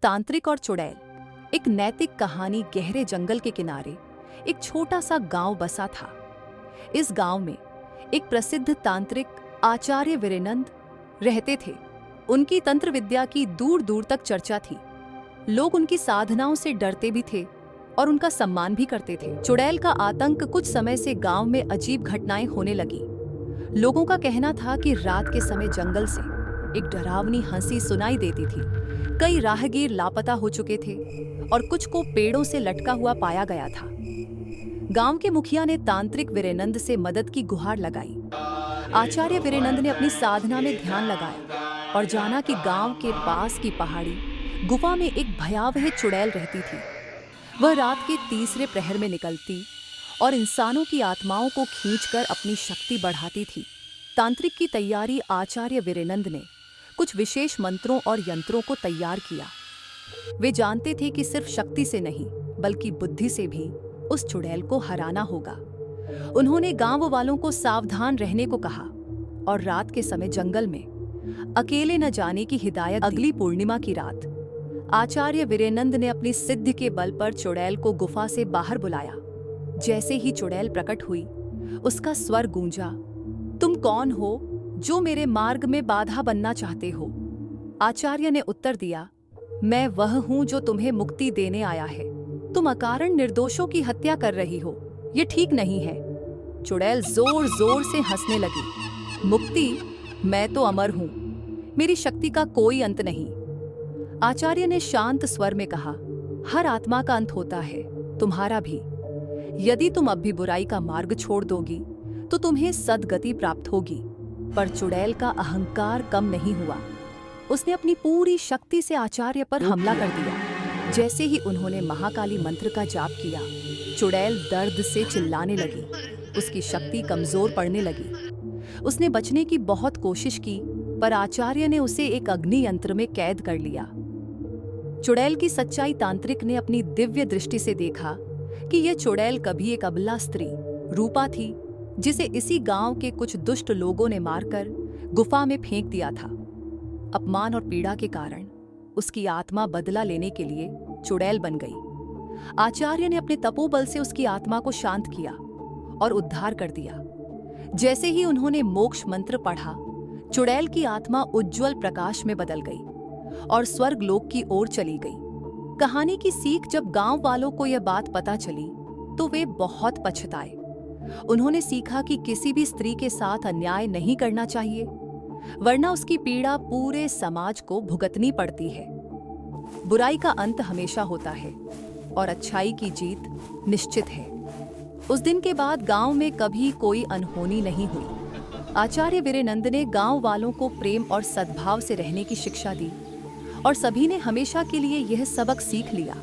तांत्रिक और चुड़ैल। एक नैतिक कहानी गहरे जंगल के किनारे एक छोटा सा गांव बसा था। इस गांव में एक प्रसिद्ध तांत्रिक आचार्य वीरेनंद रहते थे। उनकी तंत्र विद्या की दूर दूर तक चर्चा थी। लोग उनकी साधनाओं से डरते भी थे और उनका सम्मान भी करते थे। चुड़ैल का आतंक कुछ समय से गांव में अजीब घटनाएं होने लगी। लोगों का कहना था कि रात के समय जंगल से एक डरावनी हंसी सुनाई देती थी। कई राहगीर लापता हो चुके थे और कुछ को पेड़ों से लटका हुआ पाया गया था। गांव के मुखिया ने तांत्रिक वीरेनंद से मदद की गुहार लगाई। आचार्य वीरेनंद ने अपनी साधना में ध्यान लगाया और जाना कि गांव के पास की पहाड़ी गुफा में एक भयावह चुड़ैल रहती थी। वह रात के तीसरे प्रहर में निकलती और इंसानों की आत्माओं को खींचकर अपनी शक्ति बढ़ाती थी। तांत्रिक की तैयारी आचार्य वीरेनंद ने कुछ विशेष मंत्रों और यंत्रों को तैयार किया। वे जानते थे कि सिर्फ शक्ति से नहीं बल्कि बुद्धि से भी उस चुड़ैल को हराना होगा। उन्होंने गांव वालों को सावधान रहने को कहा और रात के समय जंगल में अकेले न जाने की हिदायत दी। अगली पूर्णिमा की रात आचार्य वीरेनंद ने अपनी सिद्धि के बल पर चुड़ैल को गुफा से बाहर बुलाया। जैसे ही चुड़ैल प्रकट हुई, उसका स्वर गूंजा, तुम कौन हो जो मेरे मार्ग में बाधा बनना चाहते हो? आचार्य ने उत्तर दिया, मैं वह हूं जो तुम्हें मुक्ति देने आया है। तुम अकारण निर्दोषों की हत्या कर रही हो, ये ठीक नहीं है। चुड़ैल जोर जोर से हंसने लगी। मुक्ति? मैं तो अमर हूं, मेरी शक्ति का कोई अंत नहीं। आचार्य ने शांत स्वर में कहा, हर आत्मा का अंत होता है, तुम्हारा भी। यदि तुम अब भी बुराई का मार्ग छोड़ दोगी तो तुम्हें सद्गति प्राप्त होगी। पर चुड़ैल का अहंकार कम नहीं हुआ। उसने अपनी पूरी शक्ति से आचार्य पर हमला कर दिया। जैसे ही उन्होंने महाकाली मंत्र का जाप किया, चुड़ैल दर्द से चिल्लाने लगी। उसकी शक्ति कमजोर पड़ने लगी। उसने बचने की बहुत कोशिश की, पर आचार्य ने उसे एक अग्नि यंत्र में कैद कर लिया। चुड़ैल की सच्चाई तांत्रिक ने अपनी दिव्य दृष्टि से देखा कि यह चुड़ैल कभी एक अबला स्त्री रूपा थी, जिसे इसी गांव के कुछ दुष्ट लोगों ने मारकर गुफा में फेंक दिया था। अपमान और पीड़ा के कारण उसकी आत्मा बदला लेने के लिए चुड़ैल बन गई। आचार्य ने अपने तपोबल से उसकी आत्मा को शांत किया और उद्धार कर दिया। जैसे ही उन्होंने मोक्ष मंत्र पढ़ा, चुड़ैल की आत्मा उज्ज्वल प्रकाश में बदल गई और स्वर्ग लोक की ओर चली गई। कहानी की सीख जब गांव वालों को यह बात पता चली तो वे बहुत पछताए। उन्होंने सीखा कि किसी भी स्त्री के साथ अन्याय नहीं करना चाहिए, वरना उसकी पीड़ा पूरे समाज को भुगतनी पड़ती है। बुराई का अंत हमेशा होता है और अच्छाई की जीत निश्चित है। उस दिन के बाद गांव में कभी कोई अनहोनी नहीं हुई। आचार्य वीरेनंद ने गांव वालों को प्रेम और सद्भाव से रहने की शिक्षा दी और सभी ने हमेशा के लिए यह सबक सीख लिया